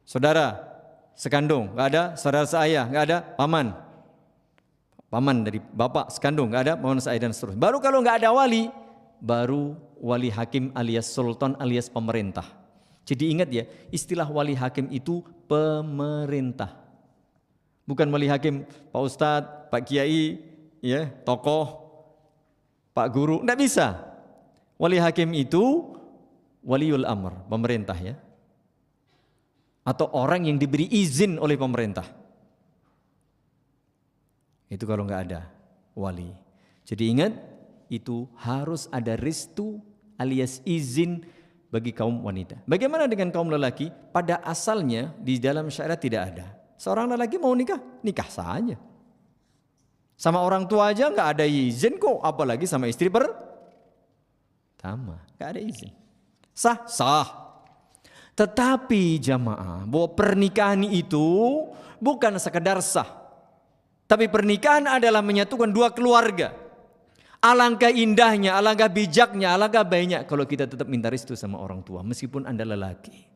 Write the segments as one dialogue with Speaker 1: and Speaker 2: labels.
Speaker 1: saudara sekandung, nggak ada. Saudara seayah, nggak ada. Paman, paman dari bapak sekandung, nggak ada. Paman seayah dan seterusnya. Baru kalau nggak ada wali, baru wali hakim alias sultan alias pemerintah. Jadi ingat ya, istilah wali hakim itu pemerintah. Bukan wali hakim Pak Ustadz, Pak Kiai, ya, tokoh, Pak Guru, enggak bisa. Wali hakim itu waliul amr, pemerintah ya. Atau orang yang diberi izin oleh pemerintah. Itu kalau enggak ada wali. Jadi ingat, itu harus ada restu alias izin bagi kaum wanita. Bagaimana dengan kaum lelaki? Pada asalnya di dalam syariat tidak ada. Seorang lelaki mau nikah, nikah saja. Sama orang tua aja nggak ada izin kok, apalagi sama istri pertama, nggak ada izin. Sah, sah. Tetapi jamaah, bahwa pernikahan itu bukan sekedar sah, tapi pernikahan adalah menyatukan dua keluarga. Alangkah indahnya, alangkah bijaknya, alangkah baiknya kalau kita tetap minta restu sama orang tua, meskipun Anda lelaki.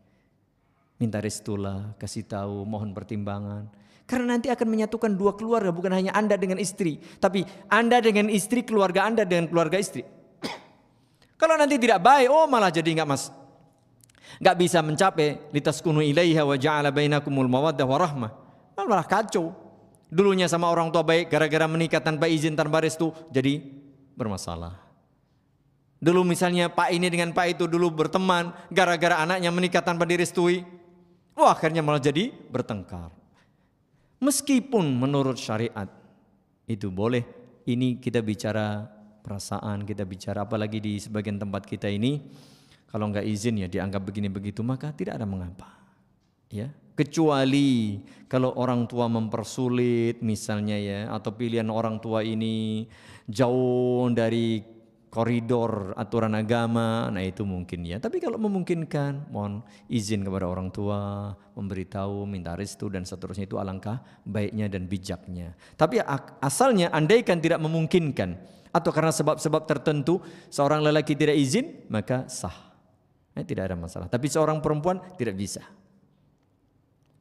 Speaker 1: Minta restulah, kasih tahu, mohon pertimbangan. Karena nanti akan menyatukan dua keluarga, bukan hanya Anda dengan istri, tapi Anda dengan istri, keluarga Anda dengan keluarga istri. Kalau nanti tidak baik, oh malah jadi nggak bisa mencapai litaskunu ilaiha wa ja'ala bainakumul mawaddah wa rahmah. Malah kacau. Dulunya sama orang tua baik, gara-gara menikah tanpa izin, tanpa restu, jadi bermasalah. Dulu misalnya Pak ini dengan Pak itu dulu berteman, gara-gara anaknya menikah tanpa direstui, wah akhirnya malah jadi bertengkar. Meskipun menurut syariat itu boleh, ini kita bicara perasaan, kita bicara apalagi di sebagian tempat kita ini, kalau nggak izin ya dianggap begini begitu, maka tidak ada mengapa. Ya, kecuali kalau orang tua mempersulit misalnya ya, atau pilihan orang tua ini jauh dari koridor aturan agama, nah itu mungkin ya. Tapi kalau memungkinkan, mohon izin kepada orang tua, memberitahu, minta restu dan seterusnya, itu alangkah baiknya dan bijaknya. Tapi asalnya andaikan tidak memungkinkan atau karena sebab-sebab tertentu seorang lelaki tidak izin, maka sah. Tidak ada masalah. Tapi seorang perempuan tidak bisa.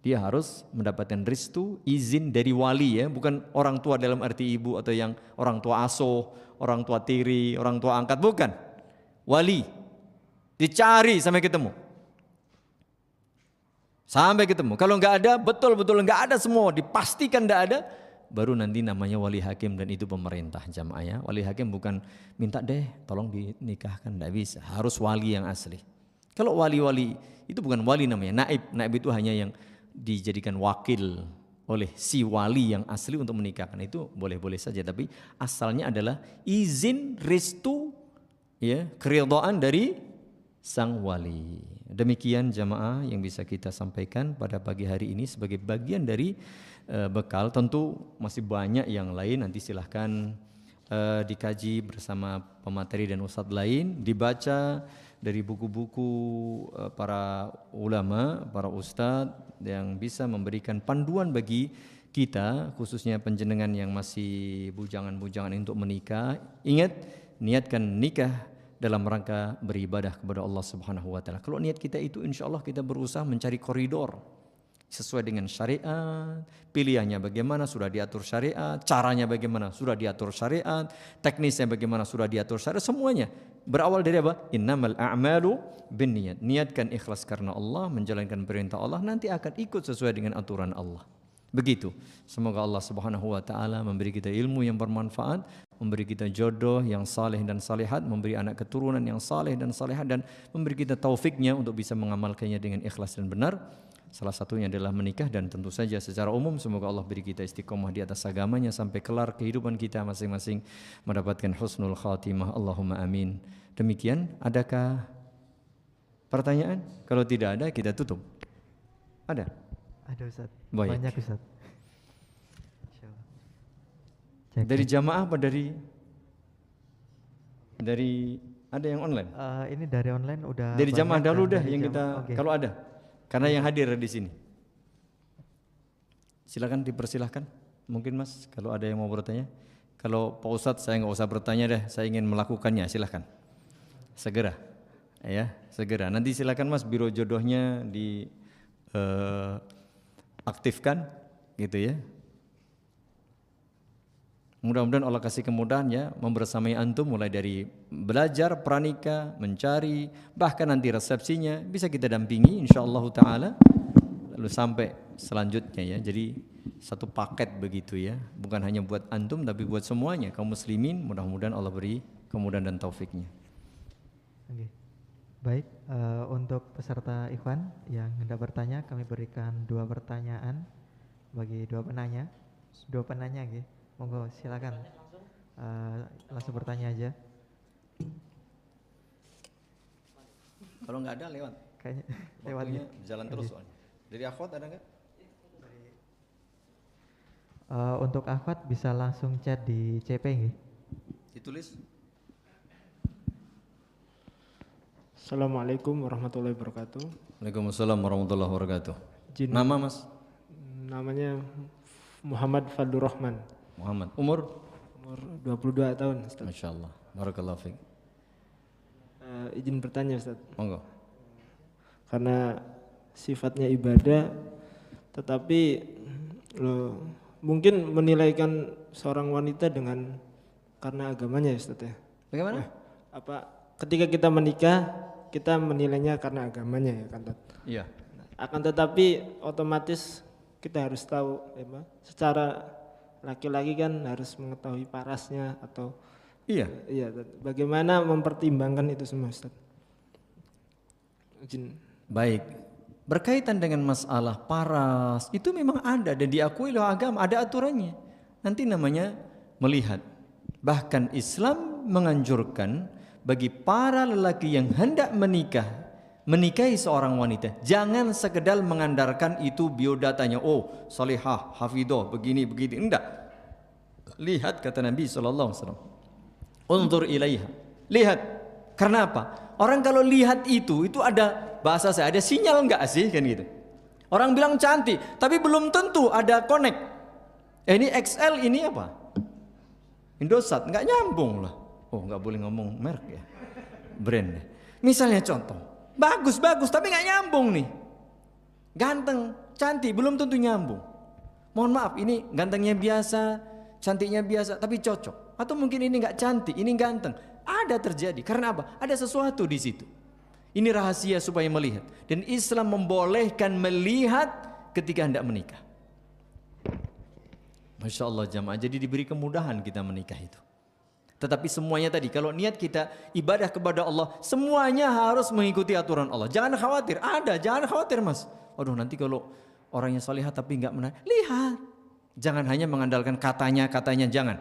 Speaker 1: Dia harus mendapatkan restu, izin dari wali ya, bukan orang tua dalam arti ibu atau yang orang tua asuh, orang tua tiri, orang tua angkat, bukan. Wali. Dicari sampai ketemu. Sampai ketemu. Kalau enggak ada, betul-betul enggak ada semua, dipastikan enggak ada, baru nanti namanya wali hakim, dan itu pemerintah jamaah ya. Wali hakim bukan minta deh tolong dinikahkan, enggak bisa. Harus wali yang asli. Kalau wali-wali itu bukan wali namanya, naib. Naib itu hanya yang dijadikan wakil oleh si wali yang asli untuk menikahkan, itu boleh-boleh saja, tapi asalnya adalah izin, restu ya, keridhaan dari sang wali. Demikian jamaah yang bisa kita sampaikan pada pagi hari ini sebagai bagian dari bekal. Tentu masih banyak yang lain, nanti silahkan dikaji bersama pemateri dan ustadz lain, dibaca dari buku-buku para ulama, para ustadz yang bisa memberikan panduan bagi kita, khususnya penjenengan yang masih bujangan-bujangan untuk menikah. Ingat, niatkan nikah dalam rangka beribadah kepada Allah Subhanahu wa taala. Kalau niat kita itu, insya Allah kita berusaha mencari koridor sesuai dengan syariat, pilihannya bagaimana sudah diatur syariat, caranya bagaimana sudah diatur syariat, teknisnya bagaimana sudah diatur syariat, semuanya berawal dari apa? Innamal a'malu binniyat. Niatkan ikhlas karena Allah, menjalankan perintah Allah, nanti akan ikut sesuai dengan aturan Allah. Begitu. Semoga Allah Subhanahu wa taala memberi kita ilmu yang bermanfaat, memberi kita jodoh yang saleh dan salehat, memberi anak keturunan yang saleh dan salehat, dan memberi kita taufiknya untuk bisa mengamalkannya dengan ikhlas dan benar. Salah satunya adalah menikah, dan tentu saja secara umum semoga Allah beri kita istiqomah di atas agamanya sampai kelar kehidupan kita masing-masing mendapatkan husnul khatimah. Allahumma amin. Demikian, adakah pertanyaan? Kalau tidak ada, kita tutup. Ada?
Speaker 2: Ada Ustaz.
Speaker 1: Baik.
Speaker 2: Banyak Ustaz.
Speaker 1: Dari jamaah apa dari ada yang online?
Speaker 2: Ini dari online udah.
Speaker 1: Dari jamaah dahulu dah
Speaker 2: dari
Speaker 1: yang
Speaker 2: jamaah.
Speaker 1: kita
Speaker 2: Okay.
Speaker 1: Kalau ada. Karena yang hadir di sini. Silakan dipersilahkan. Mungkin Mas kalau ada yang mau bertanya. Kalau Pak Ustadz saya nggak usah bertanya deh, saya ingin melakukannya, silakan. Segera. Ya, segera. Nanti silakan Mas, biro jodohnya aktifkan gitu ya. Mudah-mudahan Allah kasih kemudahan ya membersamai antum mulai dari belajar pranikah, mencari, bahkan nanti resepsinya bisa kita dampingi insyaallah taala lalu sampai selanjutnya ya. Jadi satu paket begitu ya, bukan hanya buat antum tapi buat semuanya kaum muslimin. Mudah-mudahan Allah beri kemudahan dan taufiknya.
Speaker 2: Oke. Baik, untuk peserta Ikhwan yang hendak bertanya, kami berikan 2 pertanyaan bagi 2 penanya. 2 penanya, okay. Monggo silakan. Langsung bertanya aja.
Speaker 1: Kalau nggak ada lewat.
Speaker 2: Kayaknya lewatnya
Speaker 1: jalan terus soalnya. Dari akhwat ada nggak?
Speaker 2: Untuk akhwat bisa langsung chat di CP nggih.
Speaker 1: Ditulis.
Speaker 3: Assalamualaikum warahmatullahi wabarakatuh.
Speaker 1: Waalaikumsalam warahmatullahi wabarakatuh. Nama Mas?
Speaker 3: Namanya Muhammad Fadlur Rahman.
Speaker 1: Muhammad. Umur
Speaker 3: 22 tahun, Ustaz.
Speaker 1: Masya Allah. Barakallahu fiik.
Speaker 3: Izin bertanya, Ustaz.
Speaker 1: Monggo.
Speaker 3: Karena sifatnya ibadah, tetapi mungkin menilaikan seorang wanita dengan karena agamanya, Ustaz ya.
Speaker 1: Bagaimana?
Speaker 3: Apa ketika kita menikah kita menilainya karena agamanya ya kan, Ustaz?
Speaker 1: Iya.
Speaker 3: Akan tetapi otomatis kita harus tahu secara laki-laki kan harus mengetahui parasnya atau
Speaker 1: Iya.
Speaker 3: Bagaimana mempertimbangkan itu semua, Ustaz? Izin.
Speaker 1: Baik. Berkaitan dengan masalah paras itu memang ada dan diakui oleh agama, ada aturannya. Nanti namanya melihat. Bahkan Islam menganjurkan bagi para lelaki yang hendak menikahi seorang wanita, jangan sekedar mengandalkan itu biodatanya. Oh, salihah, hafidhah, begini begitu. Enggak. Lihat kata Nabi SAW. Unzur ilaiha. Lihat. Karena apa? Orang kalau lihat itu ada bahasa saya, ada sinyal enggak sih kan gitu. Orang bilang cantik, tapi belum tentu ada connect. Ini XL, ini apa? Indosat, enggak nyambung lah. Oh, enggak boleh ngomong merek ya. Brand. Misalnya contoh, bagus tapi enggak nyambung nih. Ganteng, cantik, belum tentu nyambung. Mohon maaf, ini gantengnya biasa, cantiknya biasa, tapi cocok. Atau mungkin ini enggak cantik, ini ganteng. Ada terjadi. Karena apa? Ada sesuatu di situ. Ini rahasia supaya melihat. Dan Islam membolehkan melihat ketika hendak menikah. Masya Allah jamaah. Jadi diberi kemudahan kita menikah itu. Tetapi semuanya tadi, kalau niat kita ibadah kepada Allah, semuanya harus mengikuti aturan Allah. Jangan khawatir. Jangan khawatir mas. Aduh nanti kalau orangnya salihah tapi enggak menarik. Lihat. Jangan hanya mengandalkan katanya, jangan.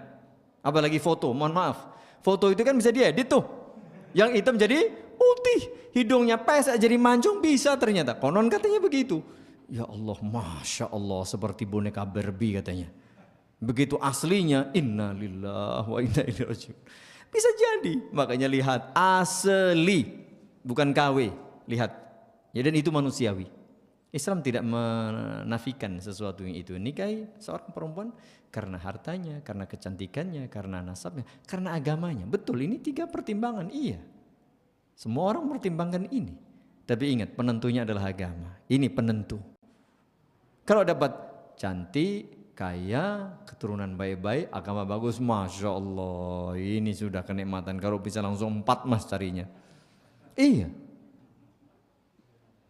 Speaker 1: Apalagi foto, mohon maaf. Foto itu kan bisa diedit tuh. Yang hitam jadi putih, hidungnya pesek jadi mancung bisa ternyata. Konon katanya begitu. Ya Allah, Masya Allah, seperti boneka Barbie katanya. Begitu aslinya, inna lillahi wa inna ilaihi rajiun. Bisa jadi, makanya lihat asli, bukan KW. Lihat, ya dan itu manusiawi. Islam tidak menafikan sesuatu yang itu. Nikahi seorang perempuan karena hartanya, karena kecantikannya, karena nasabnya, karena agamanya. Betul, ini 3 pertimbangan, iya. Semua orang mempertimbangkan ini. Tapi ingat, penentunya adalah agama. Ini penentu. Kalau dapat cantik, kaya, keturunan baik-baik, agama bagus, Masya Allah, ini sudah kenikmatan. Kalau bisa langsung 4 mas carinya. Iya.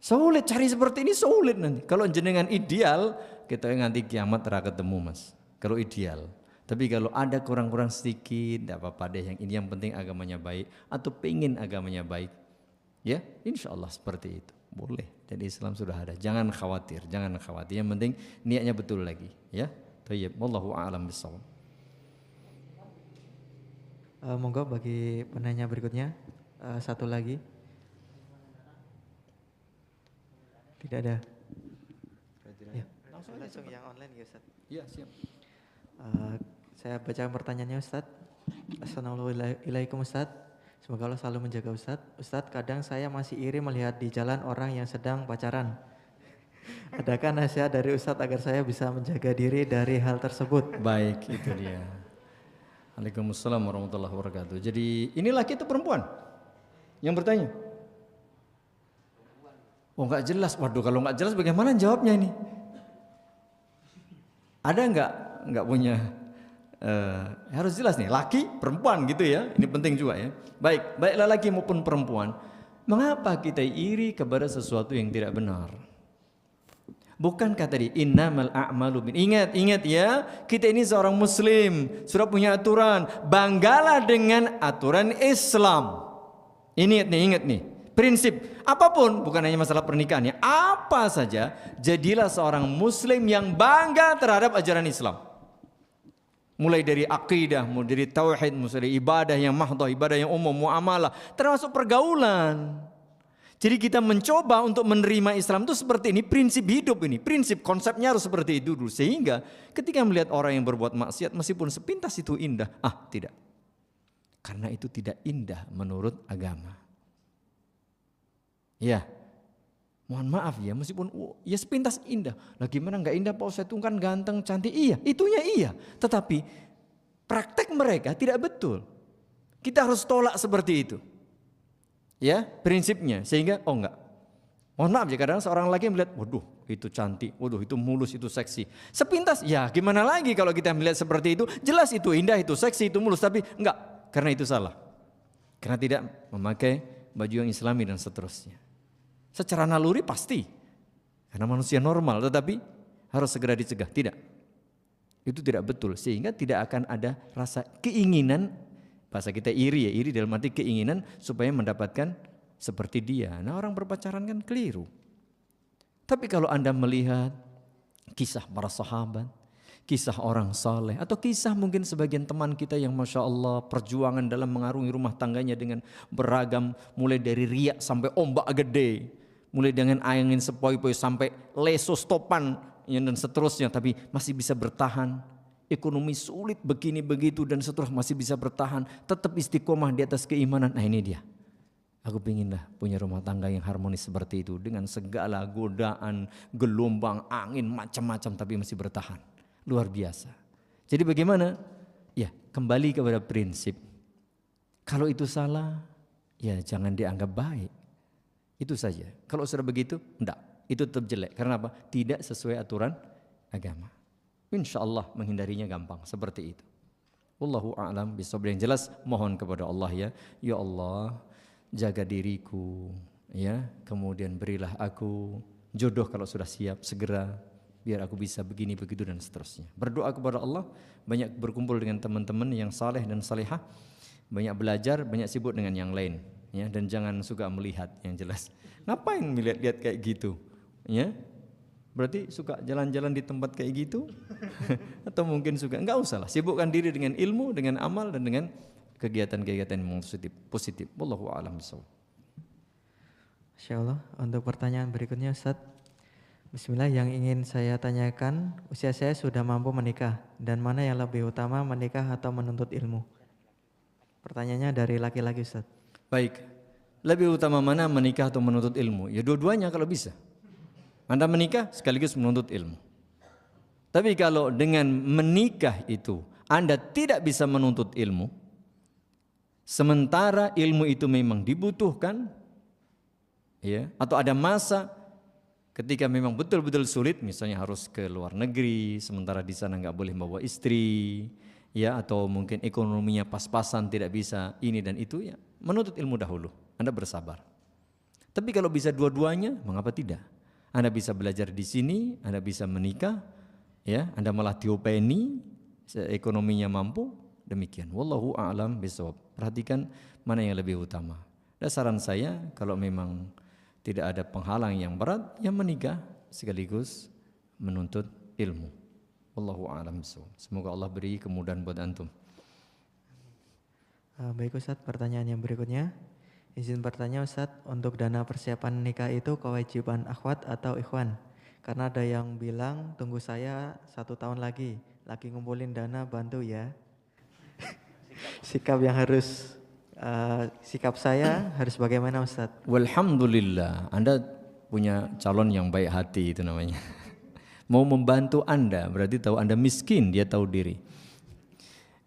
Speaker 1: Sulit cari seperti ini, sulit nanti. Kalau jenengan ideal, kita nanti kiamat tidak ketemu mas. Kalau ideal. Tapi kalau ada kurang-kurang sedikit, tidak apa-apa deh. Yang ini yang penting agamanya baik atau pengen agamanya baik. Ya, insya Allah seperti itu. Boleh. Jadi Islam sudah ada. Jangan khawatir, Yang penting niatnya betul lagi. Ya, thayyib. Wallahu a'lam bishawab.
Speaker 2: Monggo bagi penanya berikutnya. Satu lagi. Tidak ada. Ya. Langsung yang online ya Ustaz.
Speaker 1: Iya siap.
Speaker 2: Saya baca pertanyaannya Ustaz. Assalamualaikum Ustaz. Semoga Allah selalu menjaga Ustaz. Ustaz, kadang saya masih iri melihat di jalan orang yang sedang pacaran. Adakah nasihat dari Ustaz agar saya bisa menjaga diri dari hal tersebut?
Speaker 1: Baik, itu dia. Waalaikumsalam warahmatullahi wabarakatuh. Jadi ini laki atau perempuan yang bertanya? Oh nggak jelas. Waduh, kalau nggak jelas bagaimana jawabnya ini? Ada nggak punya? Harus jelas nih, laki, perempuan gitu ya. Ini penting juga ya. Baik laki maupun perempuan. Mengapa kita iri kepada sesuatu yang tidak benar? Bukankah tadi innamal a'malu bin. Ingat ya, kita ini seorang muslim, sudah punya aturan. Banggalah dengan aturan Islam. Ingat nih. Prinsip apapun, bukan hanya masalah pernikahan ya, apa saja, jadilah seorang muslim yang bangga terhadap ajaran Islam. Mulai dari akidah, mulai dari tauhid, mulai dari ibadah yang mahdoh, ibadah yang umum, muamalah, termasuk pergaulan. Jadi kita mencoba untuk menerima Islam itu seperti ini, prinsip hidup ini, prinsip konsepnya harus seperti itu dulu. Sehingga ketika melihat orang yang berbuat maksiat, meskipun sepintas itu indah, tidak. Karena itu tidak indah menurut agama. Ya, mohon maaf ya, meskipun ya sepintas indah. Lah gimana nggak indah Pak Ustadz, itu kan ganteng, cantik. Iya, itunya iya. Tetapi praktek mereka tidak betul. Kita harus tolak seperti itu. Ya, prinsipnya. Sehingga, enggak. Mohon maaf ya, kadang seorang lagi melihat, waduh itu cantik, waduh itu mulus, itu seksi. Sepintas, ya gimana lagi kalau kita melihat seperti itu. Jelas itu indah, itu seksi, itu mulus. Tapi enggak, karena itu salah. Karena tidak memakai baju yang islami dan seterusnya. Secara naluri pasti, karena manusia normal, tetapi harus segera dicegah. Tidak, itu tidak betul. Sehingga tidak akan ada rasa keinginan, bahasa kita iri ya, iri dalam arti keinginan supaya mendapatkan seperti dia. Nah orang berpacaran kan keliru. Tapi kalau Anda melihat kisah para sahabat, kisah orang saleh, atau kisah mungkin sebagian teman kita yang Masya Allah perjuangan dalam mengarungi rumah tangganya dengan beragam, mulai dari riak sampai ombak gede, mulai dengan angin sepoi-poi sampai leso stopan dan seterusnya, tapi masih bisa bertahan. Ekonomi sulit begini begitu dan seterusnya masih bisa bertahan, tetap istiqomah di atas keimanan. Nah ini dia, aku pinginlah punya rumah tangga yang harmonis seperti itu, dengan segala godaan, gelombang, angin, macam-macam, tapi masih bertahan. Luar biasa. Jadi bagaimana? Ya kembali kepada prinsip. Kalau itu salah, ya jangan dianggap baik. Itu saja. Kalau sudah begitu, enggak. Itu tetap jelek. Karena apa? Tidak sesuai aturan agama. Insya Allah menghindarinya gampang. Seperti itu. Wallahu a'lam bishawab. Yang jelas mohon kepada Allah ya. Ya Allah, jaga diriku. Ya, kemudian berilah aku jodoh kalau sudah siap segera. Biar aku bisa begini, begitu dan seterusnya. Berdoa kepada Allah. Banyak berkumpul dengan teman-teman yang saleh dan salihah. Banyak belajar, banyak sibuk dengan yang lain. Ya, dan jangan suka melihat yang jelas. Ngapain melihat-lihat kayak gitu? Ya, berarti suka jalan-jalan di tempat kayak gitu? Atau mungkin suka, enggak usah lah. Sibukkan diri dengan ilmu, dengan amal, dan dengan kegiatan-kegiatan yang positif. Wallahu a'lam bishawab.
Speaker 2: Insyaallah, untuk pertanyaan berikutnya Ustaz. Bismillah, yang ingin saya tanyakan, usia saya sudah mampu menikah, dan mana yang lebih utama, menikah atau menuntut ilmu? Pertanyaannya dari laki-laki Ustaz.
Speaker 1: Baik, lebih utama mana, menikah atau menuntut ilmu? Ya dua-duanya kalau bisa. Anda menikah sekaligus menuntut ilmu. Tapi kalau dengan menikah itu Anda tidak bisa menuntut ilmu, sementara ilmu itu memang dibutuhkan, ya, atau ada masa ketika memang betul-betul sulit, misalnya harus ke luar negeri, sementara di sana nggak boleh bawa istri, ya, atau mungkin ekonominya pas-pasan tidak bisa ini dan itu, ya, menuntut ilmu dahulu. Anda bersabar. Tapi kalau bisa dua-duanya, mengapa tidak? Anda bisa belajar di sini, Anda bisa menikah, ya, Anda malah diopeni, ekonominya mampu, demikian. Wallahu a'lam bishawab. Perhatikan mana yang lebih utama. Dan saran saya, kalau memang tidak ada penghalang yang berat, ya menikah sekaligus menuntut ilmu. Wallahu a'lam bishawab. Semoga Allah beri kemudahan buat antum.
Speaker 2: Baik Ustaz, pertanyaan yang berikutnya. Izin bertanya Ustaz, untuk dana persiapan nikah itu kewajiban akhwat atau ikhwan? Karena ada yang bilang tunggu saya 1 tahun lagi ngumpulin dana, bantu ya. Sikap saya harus bagaimana Ustaz?
Speaker 1: Walhamdulillah, Anda punya calon yang baik hati, itu namanya. Mau membantu Anda, berarti tahu Anda miskin, dia tahu diri.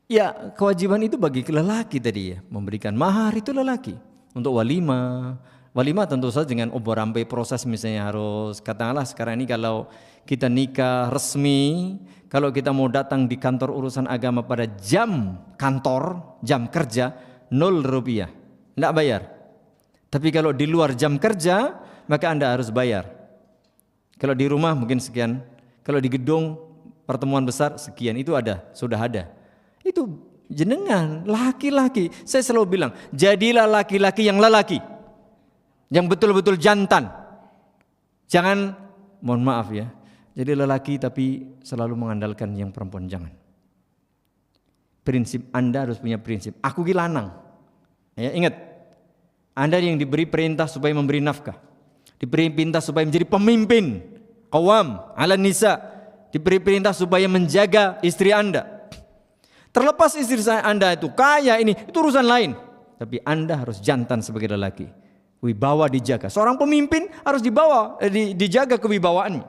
Speaker 1: Ya, kewajiban itu bagi lelaki tadi ya, memberikan mahar itu lelaki. Untuk walimah, Walimah tentu saja dengan obor rampai proses, misalnya harus katakanlah sekarang ini kalau kita nikah resmi, kalau kita mau datang di kantor urusan agama pada jam kantor, jam kerja, 0 rupiah, tidak bayar. Tapi kalau di luar jam kerja, maka Anda harus bayar. Kalau di rumah mungkin sekian, kalau di gedung pertemuan besar sekian, itu ada, sudah ada. Itu jenengan laki-laki, saya selalu bilang, jadilah laki-laki yang lelaki, yang betul-betul jantan. Jangan, mohon maaf ya, jadi lelaki tapi selalu mengandalkan yang perempuan, jangan. Prinsip Anda harus punya prinsip. Aku ki lanang. Ya, ingat, Anda yang diberi perintah supaya memberi nafkah, diberi perintah supaya menjadi pemimpin, qawam ala nisa, diberi perintah supaya menjaga istri Anda. Terlepas istri Anda itu kaya, itu urusan lain. Tapi Anda harus jantan sebagai lelaki. Wibawa dijaga. Seorang pemimpin harus dijaga kewibawaannya.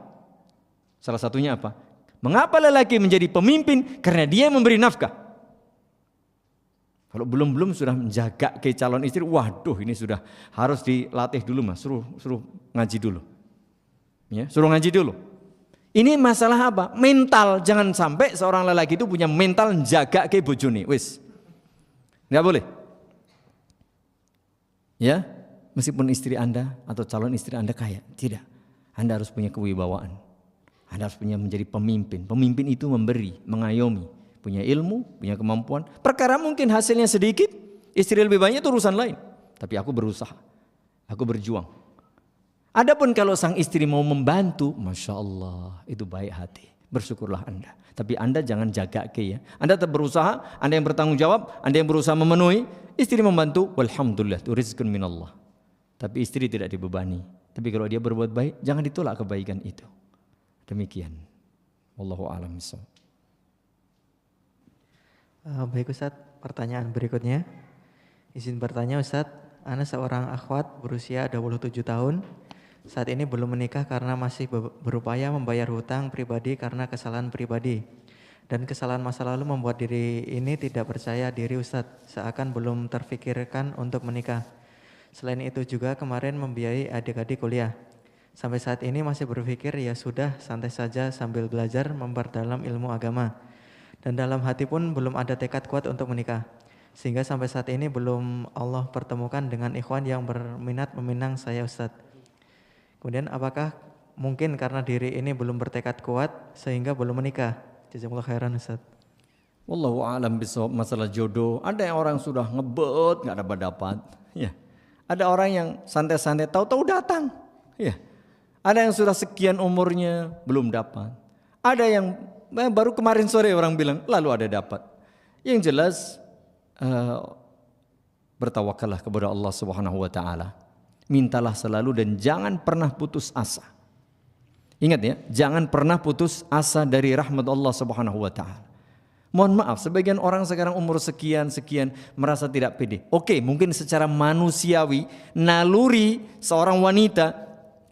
Speaker 1: Salah satunya apa? Mengapa lelaki menjadi pemimpin? Karena dia memberi nafkah. Kalau belum sudah menjaga ke calon istri, waduh ini sudah harus dilatih dulu mas, suruh ngaji dulu. Ya, suruh ngaji dulu. Ini masalah apa? Mental. Jangan sampai seorang lelaki itu punya mental menjaga ke bojone. Wis. Enggak boleh. Ya, meskipun istri Anda atau calon istri Anda kaya, tidak. Anda harus punya kewibawaan. Anda harus punya menjadi pemimpin. Pemimpin itu memberi, mengayomi, punya ilmu, punya kemampuan. Perkara mungkin hasilnya sedikit, istri lebih banyak itu urusan lain. Tapi aku berusaha, aku berjuang. Adapun kalau sang istri mau membantu, Masya Allah, itu baik hati. Bersyukurlah Anda. Tapi Anda jangan jaga ke ya. Anda tetap berusaha, Anda yang bertanggung jawab, Anda yang berusaha memenuhi. Istri membantu, walhamdulillah, itu rizqun minallah. Tapi istri tidak dibebani. Tapi kalau dia berbuat baik, jangan ditolak kebaikan itu. Demikian. Wallahu a'lam bishawab.
Speaker 2: Baik Ustadz, pertanyaan berikutnya. Izin bertanya Ustadz, Ana seorang akhwat berusia 27 tahun. Saat ini belum menikah karena masih berupaya membayar hutang pribadi karena kesalahan pribadi. Dan kesalahan masa lalu membuat diri ini tidak percaya diri Ustadz, seakan belum terfikirkan untuk menikah. Selain itu juga kemarin membiayai adik-adik kuliah. Sampai saat ini masih berpikir ya sudah santai saja sambil belajar memperdalam ilmu agama. Dan dalam hati pun belum ada tekad kuat untuk menikah. Sehingga sampai saat ini belum Allah pertemukan dengan ikhwan yang berminat meminang saya Ustadz. Kemudian apakah mungkin karena diri ini belum bertekad kuat sehingga belum menikah? Jazakumullah khairan Ustaz.
Speaker 1: Wallahu a'lam bishawab. Masalah jodoh, ada yang orang sudah ngebet nggak dapat. Ya. Ada orang yang santai-santai tahu-tahu datang. Ya. Ada yang sudah sekian umurnya belum dapat. Ada yang baru kemarin sore orang bilang lalu ada dapat. Yang jelas bertawakallah kepada Allah Subhanahu wa taala. Mintalah selalu dan jangan pernah putus asa. Ingat ya, jangan pernah putus asa dari rahmat Allah Subhanahu wa taala. Mohon maaf, sebagian orang sekarang umur sekian merasa tidak pede. Oke, mungkin secara manusiawi, naluri seorang wanita,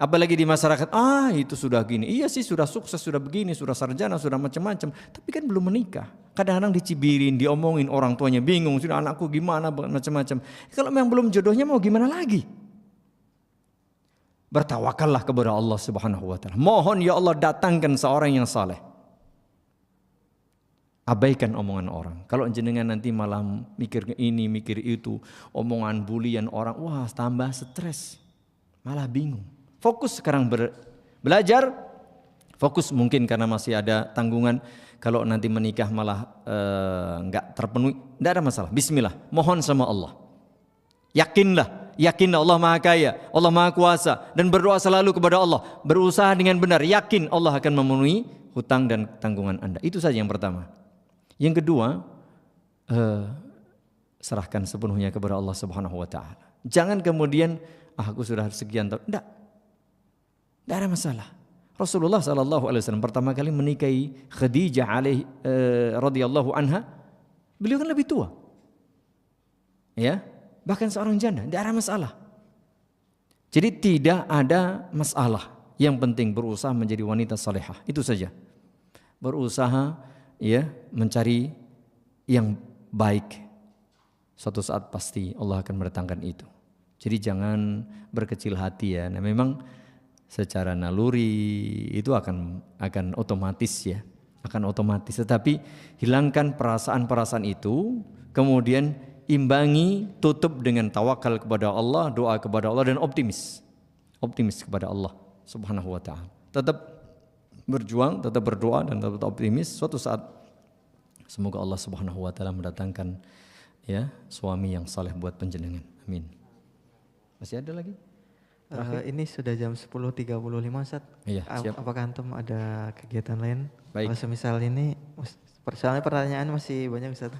Speaker 1: apalagi di masyarakat, itu sudah gini. Iya sih, sudah sukses, sudah begini, sudah sarjana, sudah macam-macam, tapi kan belum menikah. Kadang-kadang dicibirin, diomongin, orang tuanya bingung, sudah anakku gimana, macam-macam. Kalau memang belum jodohnya mau gimana lagi? Bertawakallah kepada Allah Subhanahu wa taala. Mohon ya Allah datangkan seorang yang saleh. Abaikan omongan orang. Kalau jenengan nanti malah mikir ini, mikir itu, omongan bulian orang, wah tambah stres. Malah bingung. Fokus sekarang belajar. Fokus mungkin karena masih ada tanggungan. Kalau nanti menikah malah enggak terpenuhi, enggak ada masalah. Bismillah, mohon sama Allah. Yakinlah Allah Maha Kaya, Allah Maha Kuasa, dan berdoa selalu kepada Allah. Berusaha dengan benar, yakin Allah akan memenuhi hutang dan tanggungan Anda. Itu saja yang pertama. Yang kedua, serahkan sepenuhnya kepada Allah Subhanahu wa taala. Jangan kemudian aku sudah sekian tahun. Enggak ada masalah. Rasulullah sallallahu alaihi wasallam pertama kali menikahi Khadijah radhiyallahu anha, beliau kan lebih tua. Ya. Bahkan seorang janda, tidak ada masalah. Jadi tidak ada masalah. Yang penting berusaha menjadi wanita salehah. Itu saja. Berusaha ya mencari yang baik. Suatu saat pasti Allah akan mendatangkan itu. Jadi jangan berkecil hati ya. Nah, memang secara naluri itu akan otomatis ya, akan otomatis. Tetapi hilangkan perasaan-perasaan itu, kemudian imbangi, tutup dengan tawakal kepada Allah, doa kepada Allah dan optimis kepada Allah Subhanahu wa taala. Tetap berjuang, tetap berdoa dan tetap optimis. Suatu saat semoga Allah Subhanahu wa taala mendatangkan ya suami yang saleh buat panjenengan. Amin. Masih ada lagi?
Speaker 2: Ini sudah jam 10.35 Ustaz.
Speaker 1: Iya, siap.
Speaker 2: Apakah antum ada kegiatan lain?
Speaker 1: Baik.
Speaker 2: Kalau semisal ini, soalnya pertanyaan masih banyak Ustaz.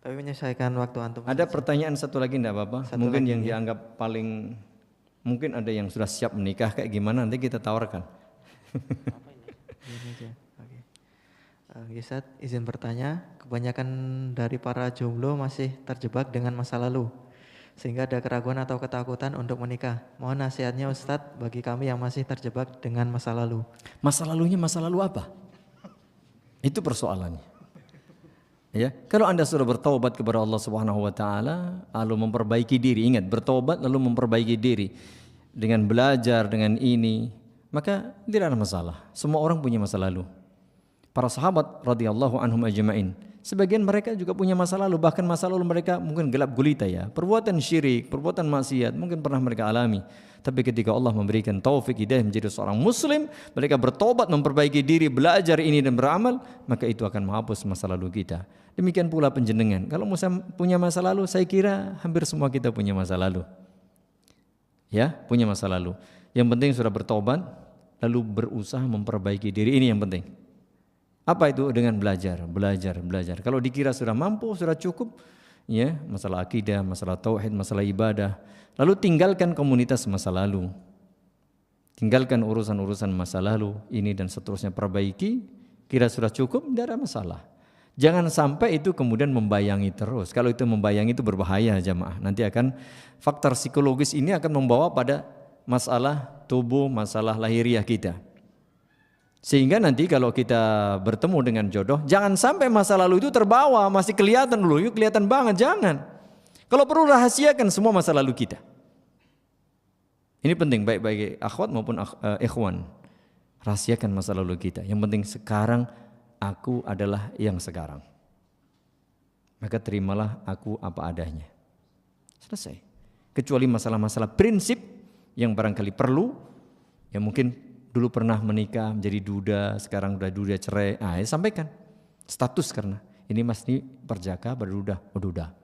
Speaker 2: Tapi menyesuaikan waktu antum.
Speaker 1: Ada pertanyaan satu lagi enggak apa-apa?
Speaker 2: Satu
Speaker 1: Mungkin
Speaker 2: lagi,
Speaker 1: yang
Speaker 2: ya.
Speaker 1: dianggap paling, mungkin ada yang sudah siap menikah kayak gimana, nanti kita tawarkan.
Speaker 2: Ini aja. Oke. Ustaz, izin bertanya, kebanyakan dari para jomblo masih terjebak dengan masa lalu, sehingga ada keraguan atau ketakutan untuk menikah. Mohon nasihatnya Ustadz bagi kami yang masih terjebak dengan masa lalu.
Speaker 1: Masa lalunya masa lalu apa? Itu persoalannya. Ya, kalau Anda sudah bertaubat kepada Allah Subhanahu wa taala, lalu memperbaiki diri, ingat bertaubat lalu memperbaiki diri dengan belajar dengan ini, maka tidak ada masalah. Semua orang punya masa lalu. Para sahabat radhiyallahu anhum ajma'in, sebagian mereka juga punya masa lalu, bahkan masa lalu mereka mungkin gelap gulita ya, perbuatan syirik, perbuatan maksiat mungkin pernah mereka alami. Tapi ketika Allah memberikan taufik hidayah menjadi seorang muslim, mereka bertobat, memperbaiki diri, belajar ini dan beramal, maka itu akan menghapus masa lalu kita. Demikian pula penjenengan. Kalau punya masa lalu, saya kira hampir semua kita punya masa lalu. Ya, punya masa lalu. Yang penting sudah bertobat, lalu berusaha memperbaiki diri, ini yang penting. Apa itu? Dengan belajar. Kalau dikira sudah mampu, sudah cukup, ya, masalah akidah, masalah tauhid, masalah ibadah, lalu tinggalkan komunitas masa lalu. Tinggalkan urusan-urusan masa lalu, ini dan seterusnya, perbaiki, kira sudah cukup, tidak ada masalah. Jangan sampai itu kemudian membayangi terus. Kalau itu membayangi itu berbahaya jamaah. Nanti akan faktor psikologis ini akan membawa pada masalah tubuh, masalah lahiriah kita. Sehingga nanti kalau kita bertemu dengan jodoh, jangan sampai masa lalu itu terbawa, masih kelihatan dulu, yuk kelihatan banget, jangan. Kalau perlu rahasiakan semua masa lalu kita. Ini penting baik bagi akhwat maupun ikhwan. Rahasiakan masa lalu kita. Yang penting sekarang aku adalah yang sekarang. Maka terimalah aku apa adanya. Selesai. Kecuali masalah-masalah prinsip yang barangkali perlu, yang mungkin dulu pernah menikah menjadi duda, sekarang udah duda cerai, ya sampaikan status karena ini masih perjaka berduda, duda.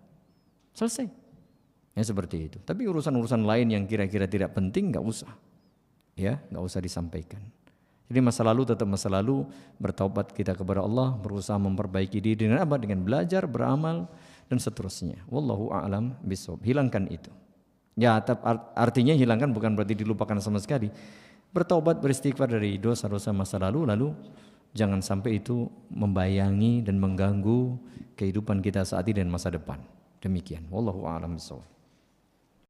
Speaker 1: Selesai. Ya seperti itu. Tapi urusan-urusan lain yang kira-kira tidak penting nggak usah. Ya, nggak usah disampaikan. Jadi masa lalu tetap masa lalu, bertaubat kita kepada Allah, berusaha memperbaiki diri dengan apa? Dengan belajar, beramal dan seterusnya. Wallahu a'lam bishawab. Hilangkan itu. Ya, artinya hilangkan bukan berarti dilupakan sama sekali. Bertaubat, beristighfar dari dosa-dosa masa lalu, lalu jangan sampai itu membayangi dan mengganggu kehidupan kita saat ini dan masa depan. Demikian. Wallahu a'lam bishawab.